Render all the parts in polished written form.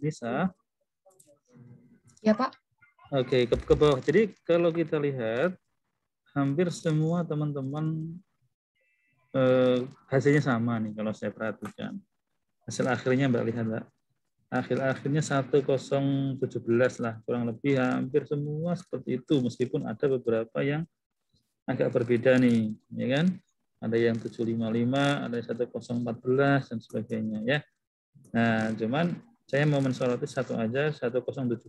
Nisa. Ya, Pak. Oke, ke bawah. Jadi kalau kita lihat, hampir semua teman-teman hasilnya sama nih kalau saya perhatikan. Hasil akhirnya Mbak lihat, Mbak. Akhir-akhirnya 1017 lah, kurang lebih hampir semua seperti itu, meskipun ada beberapa yang agak berbeda nih, ya kan? Ada yang 755, ada yang 1014 dan sebagainya ya. Nah, cuman saya mau mensoroti satu aja, 1017.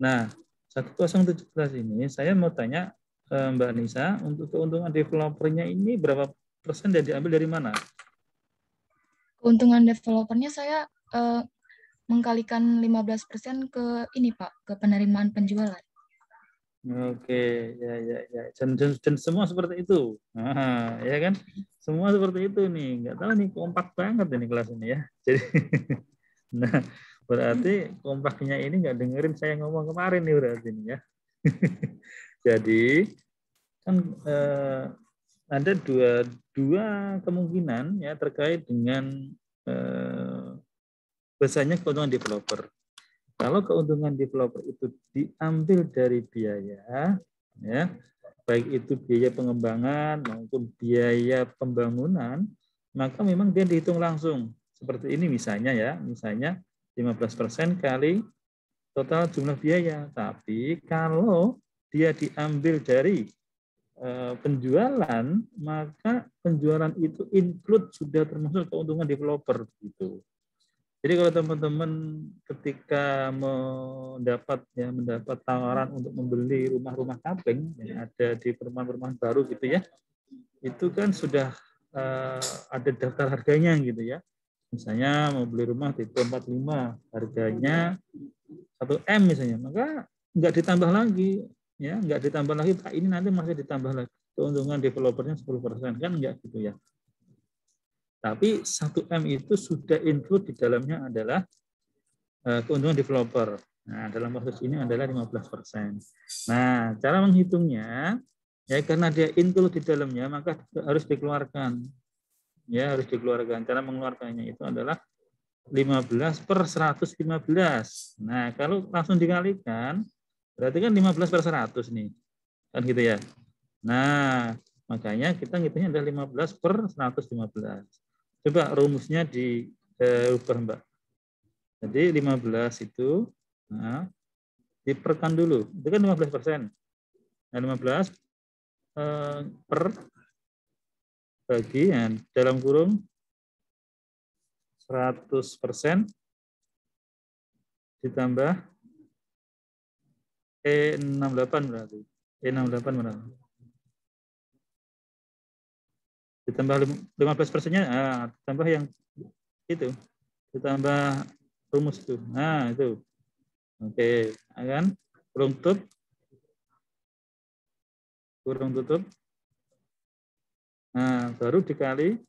Nah, 1017 ini saya mau tanya Mbak Nisa, untuk keuntungan developernya ini berapa persen dan diambil dari mana? Keuntungan developernya saya mengkalikan 15% ke ini, Pak, ke penerimaan penjualan. Oke, ya. Dan semua seperti itu. Nah, ya kan? Semua seperti itu nih. Nggak tahu nih, kompak banget ini kelas ini ya. Jadi, nah, berarti kompaknya ini nggak dengerin saya ngomong kemarin nih berarti ini ya. Jadi, kan ada dua kemungkinan ya terkait dengan besarnya keuntungan developer. Kalau keuntungan developer itu diambil dari biaya, ya, baik itu biaya pengembangan maupun biaya pembangunan, maka memang dia dihitung langsung. Seperti ini misalnya ya, misalnya 15% kali total jumlah biaya. Tapi kalau dia diambil dari penjualan, maka penjualan itu include sudah termasuk keuntungan developer gitu. Jadi kalau teman-teman ketika mendapat tawaran untuk membeli rumah-rumah kapling yang ada di perumahan-perumahan baru gitu ya, itu kan sudah ada daftar harganya gitu ya. Misalnya mau beli rumah tipe 45, harganya 1 M misalnya, maka nggak ditambah lagi ya, nggak ditambah lagi Pak, ini nanti masih ditambah lagi keuntungan developernya 10%, kan enggak gitu ya. Tapi 1 M itu sudah include di dalamnya adalah keuntungan developer. Nah, dalam kasus ini adalah 15%. Nah, cara menghitungnya, ya karena dia include di dalamnya, maka harus dikeluarkan. Ya, harus dikeluarkan. Cara mengeluarkannya itu adalah 15/115. Nah, kalau langsung dikalikan, berarti kan 15/100 nih. Kan gitu ya. Nah, makanya kita ngitungnya adalah 15/115. Coba rumusnya diubah, Mbak. Jadi 15 itu diperkan dulu. Itu kan 15%. Nah, 15 per bagian dalam kurung 100% ditambah E68 berarti. E68 berarti. Ditambah 15%-nya, ditambah yang itu. Ditambah rumus itu. Nah, itu. Oke, kan? Kurung tutup. Nah, baru dikali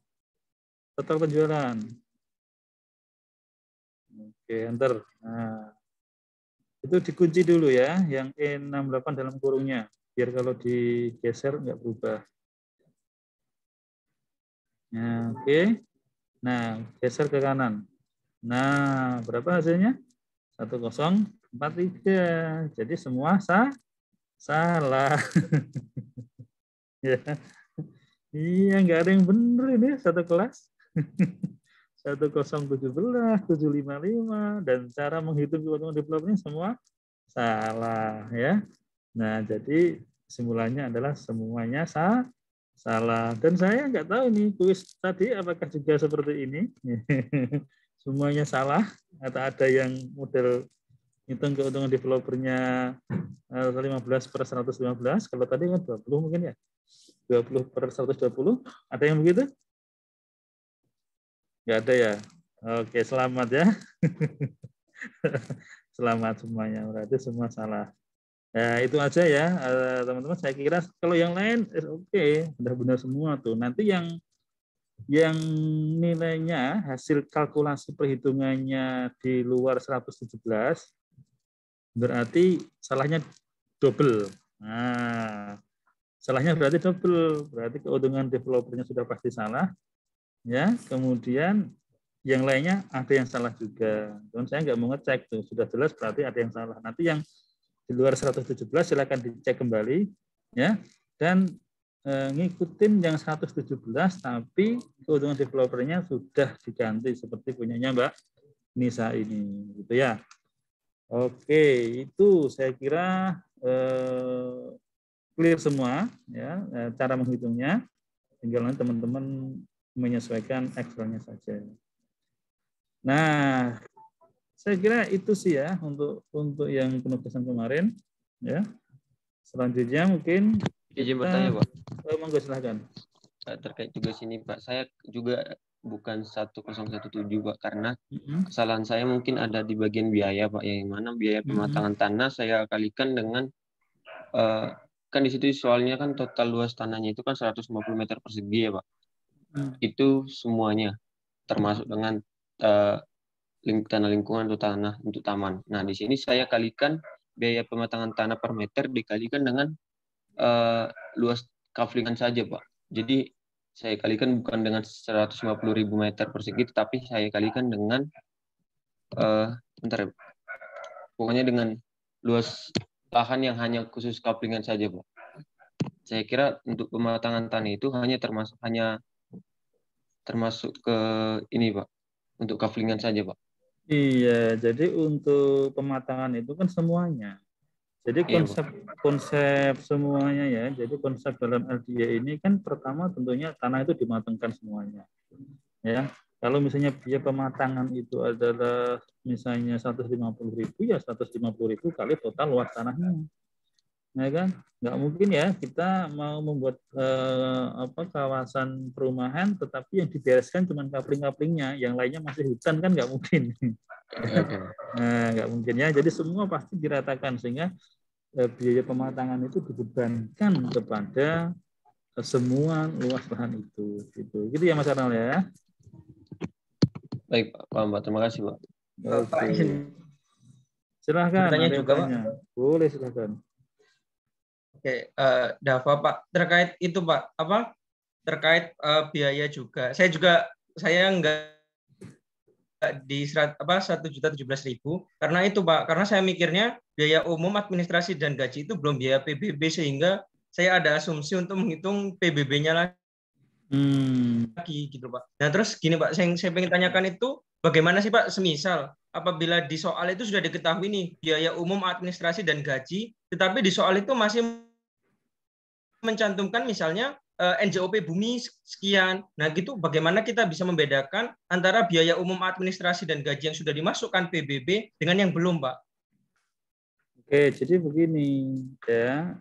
total penjualan. Oke, enter. Nah, itu dikunci dulu ya, yang E68 dalam kurungnya. Biar kalau digeser nggak berubah. Nah, oke. Nah, geser ke kanan. Nah, berapa hasilnya? 1043. Jadi semua salah. Ya. Iya, nggak ada yang benar ini satu kelas. 1017, 755, dan cara menghitung keuntungan developernya semua salah ya. Nah, jadi kesimpulannya adalah semuanya salah. Dan saya nggak tahu ini kuis tadi apakah juga seperti ini. Semuanya salah atau ada yang model hitung keuntungan developernya 15/115. Kalau tadi kan 20 mungkin ya. 20/120. Ada yang begitu? Nggak ada ya. Oke, selamat ya. Selamat semuanya. Berarti semua salah. Ya, itu aja ya, teman-teman. Saya kira kalau yang lain oke, udah benar semua tuh. Nanti yang nilainya hasil kalkulasi perhitungannya di luar 117 berarti salahnya double. Nah, salahnya berarti double. Berarti keuntungan developernya sudah pasti salah. Ya, kemudian yang lainnya ada yang salah juga. Cuman saya nggak mau ngecek tuh, sudah jelas berarti ada yang salah. Nanti yang di luar 117 silakan dicek kembali ya, dan ngikutin yang 117 tapi keuntungan developernya sudah diganti seperti punyanya Mbak Nisa ini gitu ya. Oke, itu saya kira clear semua ya cara menghitungnya. Tinggal nanti teman-teman menyesuaikan Excel-nya saja. Nah, saya kira itu sih ya untuk yang penugasan kemarin ya. Selanjutnya mungkin Izin kita bertanya, Pak. monggo silahkan. Terkait juga sini, Pak. Saya juga bukan 1017, Pak, karena kesalahan saya mungkin ada di bagian biaya, Pak, yang mana biaya pematangan tanah saya kalikan dengan kan di situ soalnya kan total luas tanahnya itu kan 150 meter persegi ya, Pak. Itu semuanya termasuk dengan tanah lingkungan atau tanah untuk taman. Nah, di sini saya kalikan biaya pematangan tanah per meter dikalikan dengan luas kaflingan saja, Pak. Jadi saya kalikan bukan dengan 150.000 meter persegi, tetapi saya kalikan dengan bentar ya, pokoknya dengan luas lahan yang hanya khusus kaflingan saja, Pak. Saya kira untuk pematangan tanah itu hanya termasuk ke ini, Pak, untuk kaflingan saja, Pak. Iya, jadi untuk pematangan itu kan semuanya. Jadi konsep semuanya ya. Jadi konsep dalam LDA ini kan pertama tentunya tanah itu dimatangkan semuanya. Ya, kalau misalnya biaya pematangan itu adalah misalnya 150.000 ya 150.000 kali total luas tanahnya. Ya kan, nggak mungkin ya kita mau membuat kawasan perumahan tetapi yang dibereskan cuma kapling-kaplingnya, yang lainnya masih hutan, kan nggak mungkin. Nah, nggak mungkin ya. Jadi semua pasti diratakan sehingga biaya pematangan itu dibebankan kepada semua luas lahan itu. Gitu ya Mas Arnal ya. Baik, Pak. Pak, terima kasih, Pak. Pak izin silahkan. bertanya juga, Pak. Boleh silahkan. Oke, Dava, Pak, terkait itu, Pak, terkait biaya juga. Saya nggak di 1.017.000 karena itu, Pak, karena saya mikirnya biaya umum administrasi dan gaji itu belum biaya PBB, sehingga saya ada asumsi untuk menghitung PBB-nya lagi gitu, Pak. Nah, terus gini, Pak, saya pengen tanyakan itu bagaimana sih, Pak, semisal apabila di soal itu sudah diketahui nih biaya umum administrasi dan gaji, tetapi di soal itu masih mencantumkan misalnya NJOP bumi sekian. Nah, gitu bagaimana kita bisa membedakan antara biaya umum administrasi dan gaji yang sudah dimasukkan PBB dengan yang belum, Pak? Oke, jadi begini ya.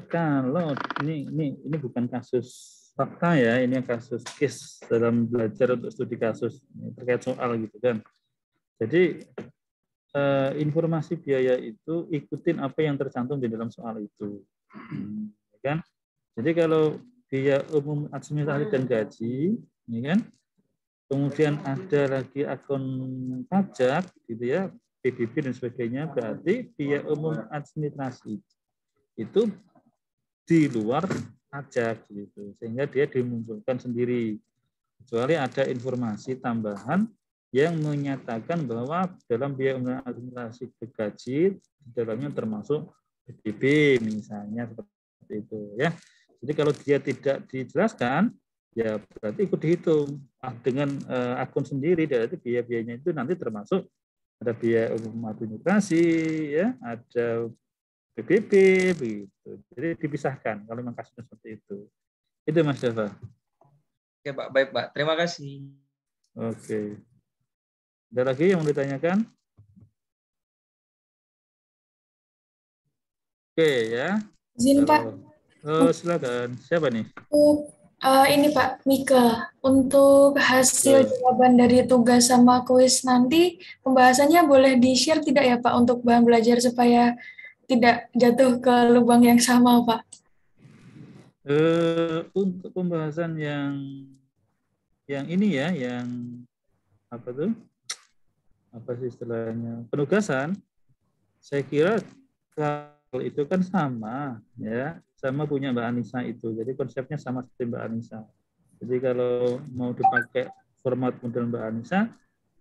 Kalau ini bukan kasus fakta ya, ini kasus case dalam belajar untuk studi kasus ini terkait soal gitu kan. Jadi informasi biaya itu ikutin apa yang tercantum di dalam soal itu, kan? Jadi kalau biaya umum administrasi dan gaji, ini kan, kemudian ada lagi akun pajak, gitu ya, PBB dan sebagainya, berarti biaya umum administrasi itu di luar pajak, gitu, sehingga dia dimunculkan sendiri, kecuali ada informasi tambahan yang menyatakan bahwa dalam biaya umum administrasi ke gaji di dalamnya termasuk PBB misalnya, seperti itu ya. Jadi kalau dia tidak dijelaskan, ya berarti ikut dihitung dengan akun sendiri, berarti biaya-biayanya itu nanti termasuk ada biaya umum administrasi, ya, ada PBB, begitu. Jadi dipisahkan kalau memang kasusnya seperti itu. Itu Mas Dava. Oke, Pak, baik, Pak. Terima kasih. Oke. Ada lagi yang mau ditanyakan? Oke ya. Izin Pak. Silakan. Siapa nih? Ini Pak Mika. Untuk hasil jawaban dari tugas sama kuis nanti, pembahasannya boleh di-share tidak ya Pak untuk bahan belajar supaya tidak jatuh ke lubang yang sama, Pak? Untuk pembahasan yang ini ya, yang apa tuh? Apa sih istilahnya? Penugasan. Saya kira kalau itu kan sama ya, sama punya Mbak Anissa itu. Jadi konsepnya sama seperti Mbak Anissa. Jadi kalau mau dipakai format model Mbak Anissa,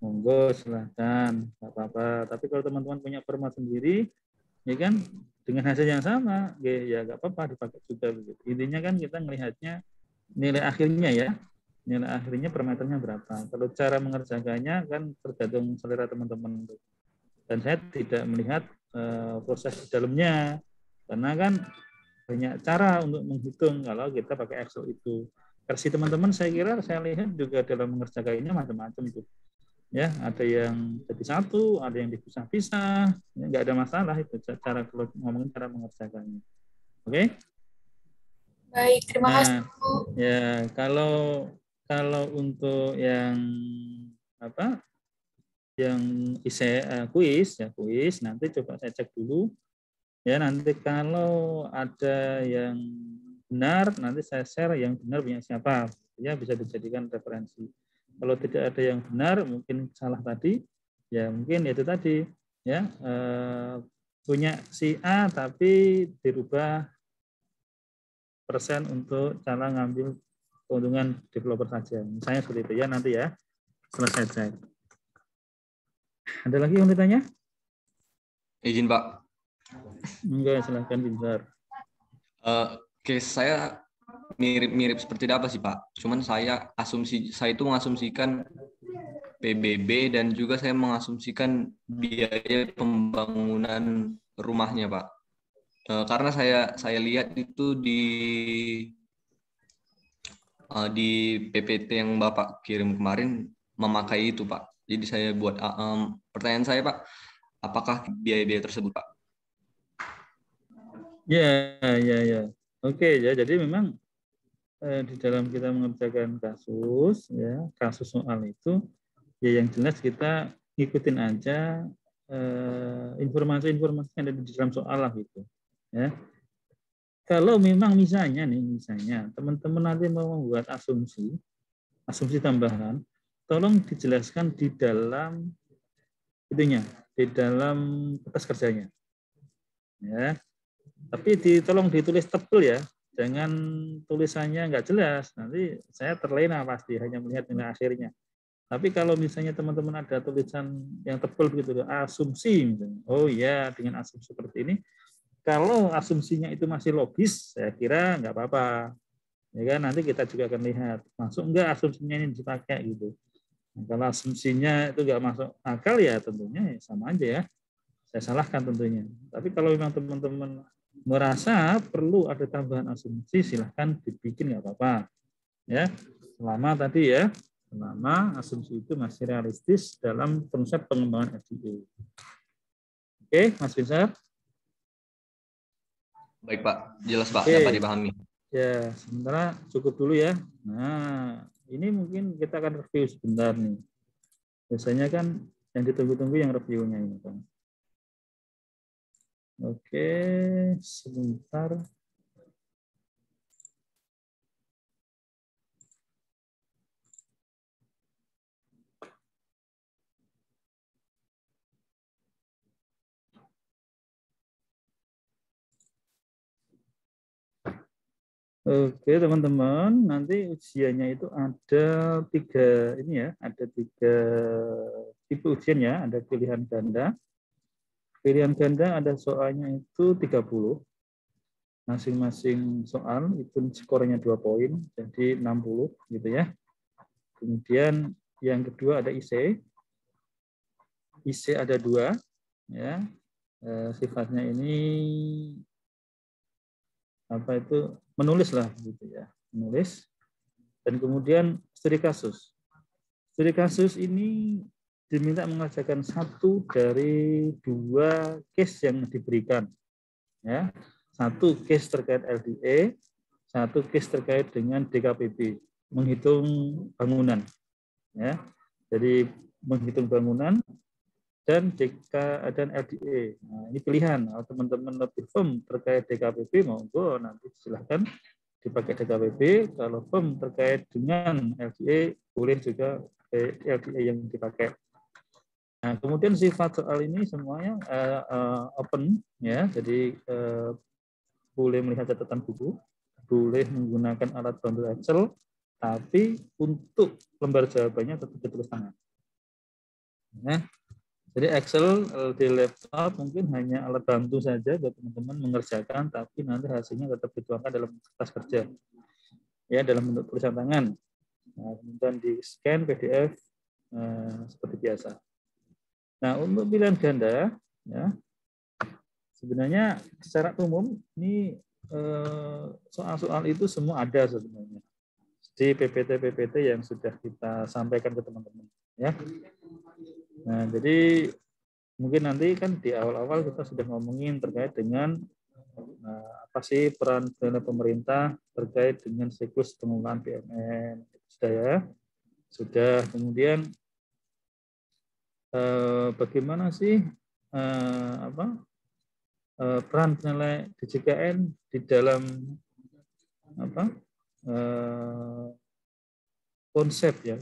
monggo silahkan, nggak apa-apa. Tapi kalau teman-teman punya format sendiri, ya kan dengan hasil yang sama, ya nggak apa-apa dipakai juga begitu. Intinya kan kita melihatnya nilai akhirnya ya, nilai akhirnya per meternya berapa. Kalau cara mengerjakannya kan tergantung selera teman-teman. Dan saya tidak melihat proses di dalamnya, karena kan banyak cara untuk menghitung kalau kita pakai Excel itu. Versi teman-teman saya kira saya lihat juga dalam mengerjakannya macam-macam itu. Ya, ada yang jadi satu, ada yang dipisah-pisah, ya, nggak ada masalah itu cara kalau ngomongin cara mengerjakannya. Oke? Baik, terima kasih. Ya, kalau untuk yang apa? Yang kuis nanti coba saya cek dulu. Ya, nanti kalau ada yang benar, nanti saya share yang benar punya siapa. Ya, bisa dijadikan referensi. Kalau tidak ada yang benar, mungkin salah tadi, ya mungkin itu tadi, ya punya si A tapi dirubah persen untuk cara ngambil keuntungan developer saja. Misalnya seperti itu ya nanti ya, selesai cek. Ada lagi yang ditanya? Izin Pak. Enggak, silahkan Binsar. Case saya mirip seperti apa sih Pak? Cuman saya itu mengasumsikan PBB dan juga saya mengasumsikan biaya pembangunan rumahnya Pak. Karena saya lihat itu di PPT yang Bapak kirim kemarin memakai itu Pak. Jadi saya buat pertanyaan saya Pak, apakah biaya-biaya tersebut Pak? Ya. Oke ya, jadi memang di dalam kita mengerjakan kasus soal itu, ya yang jelas kita ngikutin aja informasi-informasi yang ada di dalam soal lah gitu. Ya. Kalau memang misalnya teman-teman nanti mau membuat asumsi tambahan, tolong dijelaskan di dalam kertas kerjanya. Ya. Tapi tolong ditulis tebal ya, jangan tulisannya nggak jelas. Nanti saya terlena pasti hanya melihat nilai akhirnya. Tapi kalau misalnya teman-teman ada tulisan yang tebal begitu, asumsi, misalnya, oh ya dengan asumsi seperti ini, kalau asumsinya itu masih logis, saya kira nggak apa-apa. Ya kan, nanti kita juga akan lihat masuk nggak asumsinya ini dipakai gitu. Nah, kalau asumsinya itu nggak masuk akal ya tentunya ya sama aja ya. Saya salahkan tentunya. Tapi kalau memang teman-teman merasa perlu ada tambahan asumsi, silahkan dibikin nggak apa-apa. Ya, selama asumsi itu masih realistis dalam konsep pengembangan FDA. Oke, Mas Binsar? Baik Pak, jelas Pak, dapat dipahami. Ya, sementara cukup dulu ya. Nah, ini mungkin kita akan review sebentar nih. Biasanya kan yang ditunggu-tunggu yang reviewnya ini, Pak. Oke, sebentar. Oke, teman-teman, nanti ujiannya itu ada tiga tipe ujian ya, ada pilihan ganda. Pilihan ganda ada soalnya itu 30. Masing-masing soal itu skornya 2 poin, jadi 60 gitu ya. Kemudian yang kedua ada IC. IC ada 2 ya. Sifatnya ini menulis lah gitu ya, menulis. Dan kemudian studi kasus. Studi kasus ini diminta mengerjakan 1 dari 2 case yang diberikan. Ya. 1 case terkait LDA, 1 case terkait dengan DKPB, menghitung bangunan. Ya. Jadi menghitung bangunan dan LDA. Nah, ini pilihan. Kalau teman-teman lebih firm terkait DKPB, monggo nanti silahkan dipakai DKPB. Kalau firm terkait dengan LDA, boleh juga LDA yang dipakai. Nah, kemudian sifat soal ini semuanya open, ya. Jadi boleh melihat catatan buku, boleh menggunakan alat bantu Excel, tapi untuk lembar jawabannya tetap ditulis tangan. Nah, jadi Excel di laptop mungkin hanya alat bantu saja buat teman-teman mengerjakan, tapi nanti hasilnya tetap dituangkan dalam kertas kerja, ya, dalam bentuk tulisan tangan. Nah, kemudian di scan PDF seperti biasa. Nah, untuk pilihan ganda, ya, sebenarnya secara umum ini soal-soal itu semua ada sebenarnya di PPT yang sudah kita sampaikan ke teman-teman, ya. Nah, jadi mungkin nanti kan di awal-awal kita sudah ngomongin terkait dengan apa sih peran pemerintah terkait dengan siklus pengelolaan BUMN. Sudah ya? Sudah. Kemudian bagaimana sih peran penilai DJKN di dalam konsepnya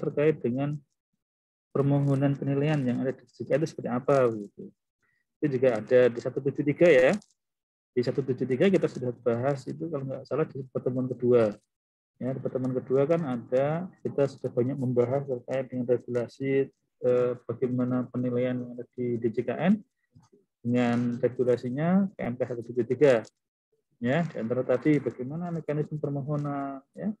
terkait dengan permohonan penilaian yang ada di DJKN itu seperti apa gitu. Itu juga ada di 173 ya. Di 173 kita sudah bahas itu kalau nggak salah di pertemuan kedua. Ya, di pertemuan kedua kan ada, kita sudah banyak membahas terkait dengan regulasi bagaimana penilaian yang ada di DJKN dengan regulasinya PMK 173. Ya, di antara tadi bagaimana mekanisme permohonan, ya,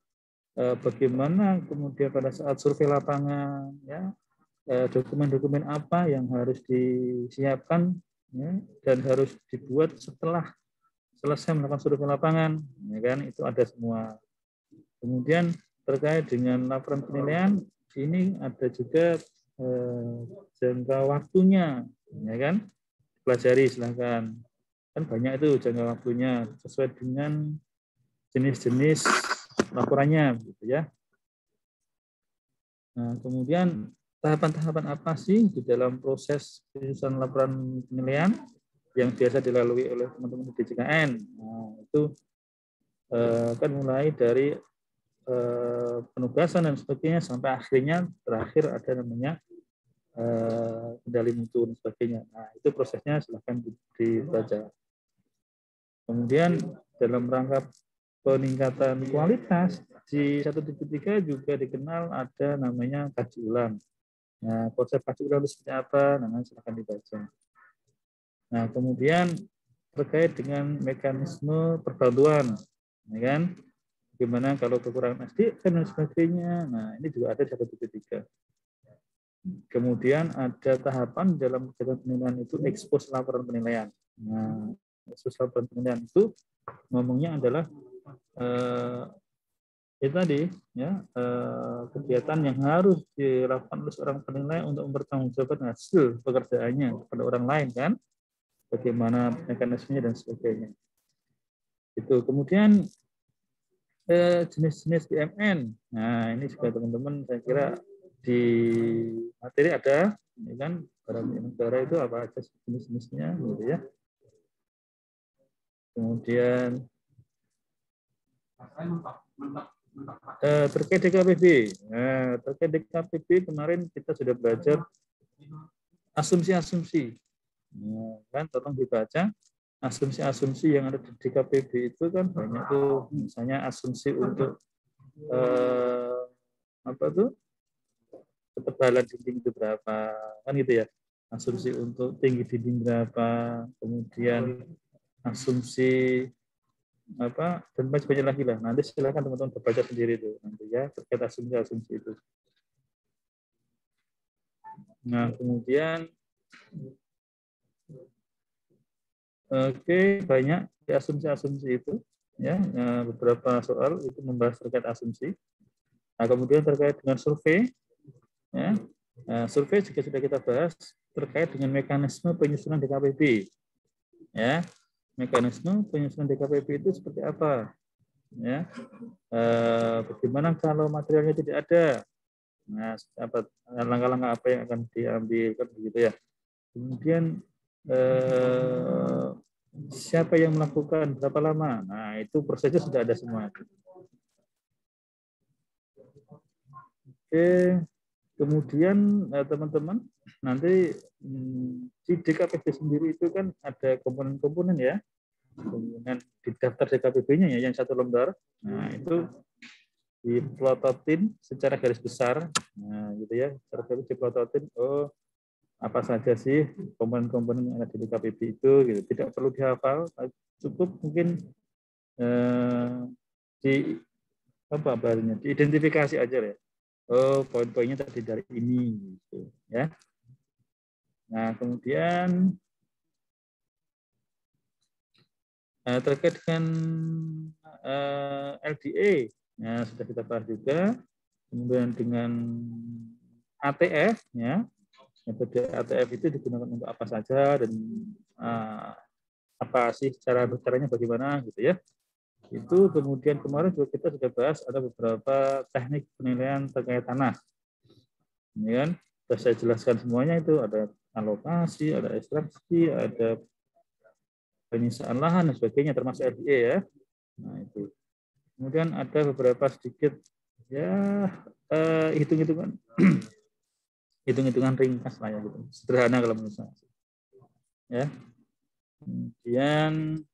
bagaimana kemudian pada saat survei lapangan, ya, dokumen-dokumen apa yang harus disiapkan, ya, dan harus dibuat setelah selesai melakukan survei lapangan, ya kan, itu ada semua. Kemudian terkait dengan laporan penilaian, ini ada juga jangka waktunya, ya kan, pelajari silahkan. Kan banyak itu jangka waktunya sesuai dengan jenis-jenis laporannya, gitu ya. Nah, kemudian tahapan-tahapan apa sih di dalam proses penyusunan laporan penilaian yang biasa dilalui oleh teman-teman di DJKN? Nah, itu kan mulai dari penugasan dan sebagainya sampai akhirnya terakhir ada namanya kendali mutu dan sebagainya. Nah, itu prosesnya silahkan dibaca. Kemudian dalam rangka peningkatan kualitas di 173 juga dikenal ada namanya kaji ulang. Nah, konsep kaji ulang itu seperti apa? Nah, silahkan dibaca. Nah, kemudian terkait dengan mekanisme perbantuan, ya kan? Gimana kalau kekurangan SDM dan sebagainya. Nah, ini juga ada di 173. Kemudian ada tahapan dalam kegiatan penilaian itu ekspos laporan penilaian. Nah, ekspos laporan penilaian itu ngomongnya adalah itu tadi, ya, kegiatan yang harus dilakukan oleh seorang penilai untuk mempertanggungjawabkan hasil pekerjaannya kepada orang lain, kan? Bagaimana mekanismenya dan sebagainya. Itu. Kemudian jenis-jenis BUMN. Nah, ini juga teman-teman saya kira di materi ada, ini kan barang negara itu apa aja jenis-jenisnya, gitu ya. Kemudian terkait DKPB. Nah, terkait DKPB kemarin kita sudah belajar asumsi-asumsi. Nah, kan tolong dibaca. Asumsi-asumsi yang ada di DKPB itu kan banyak tuh, misalnya asumsi untuk apa tuh, ketebalan dinding itu berapa, kan gitu ya, asumsi untuk tinggi dinding berapa, kemudian asumsi apa, dan banyak lagi lah. Nanti silakan teman-teman baca sendiri tuh nanti ya terkait asumsi-asumsi itu. Nah, kemudian oke, banyak di asumsi-asumsi itu, ya, beberapa soal itu membahas terkait asumsi. Nah, kemudian terkait dengan survei, ya, survei juga sudah kita bahas terkait dengan mekanisme penyusunan DKPB, ya, mekanisme penyusunan DKPB itu seperti apa, ya, bagaimana kalau materialnya tidak ada, nah, apa langkah-langkah apa yang akan diambil, kan begitu ya. Kemudian siapa yang melakukan, berapa lama, nah itu prosesnya sudah ada semua. Oke, kemudian teman-teman nanti di DKPB sendiri itu kan ada komponen-komponen, ya, komponen di daftar DKPB-nya ya yang satu lembar. Nah, itu diplototin secara garis besar. Nah, gitu ya. Secara garis diplototin, oh apa saja sih komponen-komponen yang ada di KPB itu, gitu. Tidak perlu dihafal, cukup mungkin di apa bahasanya, diidentifikasi aja ya. Oh, poin-poinnya tadi dari ini, gitu ya. Nah, kemudian terkait dengan LDA, ya, sudah kita bahas juga. Kemudian dengan ATF, ya, metode ATF itu digunakan untuk apa saja dan apa sih caranya bagaimana, gitu ya. Itu kemudian kemarin juga kita sudah bahas ada beberapa teknik penilaian terkait tanah. Ini kan sudah saya jelaskan semuanya, itu ada alokasi, ada ekstraksi, ada penyiksaan lahan dan sebagainya, termasuk RDA ya. Nah itu. Kemudian ada beberapa sedikit ya hitung-hitungan hitung-hitungan ringkas lah ya, gitu. Sederhana kalau menurut saya. Ya. Kemudian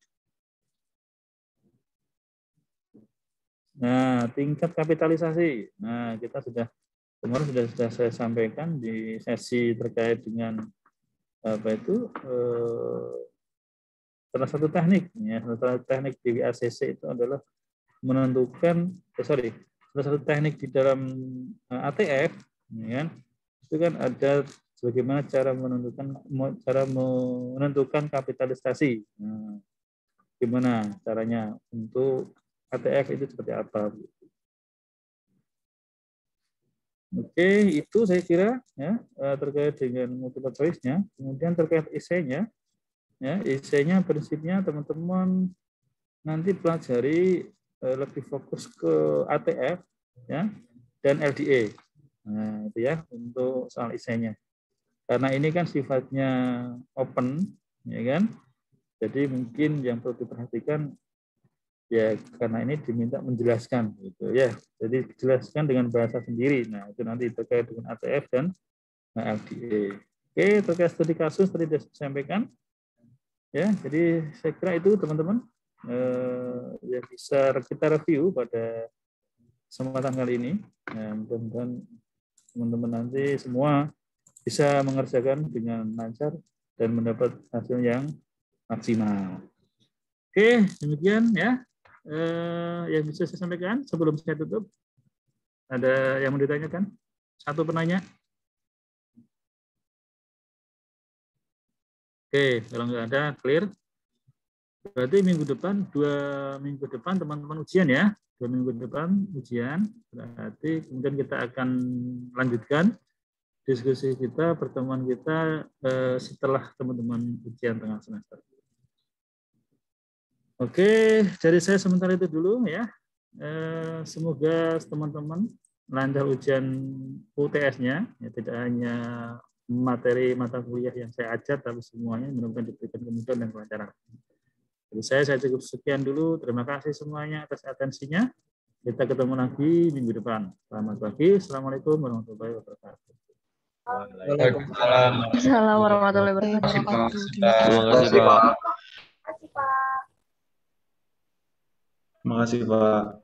tingkat kapitalisasi. Nah, kita kemarin sudah saya sampaikan di sesi terkait dengan apa itu salah satu teknik, ya, salah satu teknik di ACC itu adalah menentukan, salah satu teknik di dalam ATF, ya kan, itu kan ada bagaimana cara menentukan kapitalisasi. Nah, gimana caranya untuk ATF itu seperti apa? Oke, itu saya kira ya terkait dengan multiple choice-nya. Kemudian terkait esainya. Ya, esainya prinsipnya teman-teman nanti pelajari lebih fokus ke ATF ya dan LDA. Nah, itu ya untuk soal esainya. Karena ini kan sifatnya open, ya kan? Jadi mungkin yang perlu diperhatikan ya karena ini diminta menjelaskan gitu ya. Jadi dijelaskan dengan bahasa sendiri. Nah, itu nanti terkait dengan ATF dan LDA. Oke, terkait studi kasus tadi sudah disampaikan. Ya, jadi saya kira itu teman-teman yang bisa kita review pada kesempatan kali ini. Ya, mudah-mudahan teman-teman nanti semua bisa mengerjakan dengan lancar dan mendapat hasil yang maksimal. Oke, demikian ya yang bisa saya sampaikan sebelum saya tutup. Ada yang mau ditanyakan? Satu penanya. Oke, kalau nggak ada, clear. Berarti minggu depan, 2 minggu depan teman-teman ujian ya. 2 minggu depan ujian. Berarti kemudian kita akan lanjutkan diskusi kita, pertemuan kita setelah teman-teman ujian tengah semester. Oke, dari saya sementara itu dulu ya. Semoga teman-teman lancar ujian UTS-nya, ya, tidak hanya materi mata kuliah yang saya ajar, tapi semuanya mudah-mudahan diberikan kemudahan dan kelancaran. Jadi saya cukup sekian dulu. Terima kasih semuanya atas atensinya. Kita ketemu lagi minggu depan. Selamat pagi. Assalamualaikum warahmatullahi wabarakatuh. Waalaikumsalam. Assalamualaikum warahmatullahi wabarakatuh. Terima kasih Pak. Terima kasih Pak.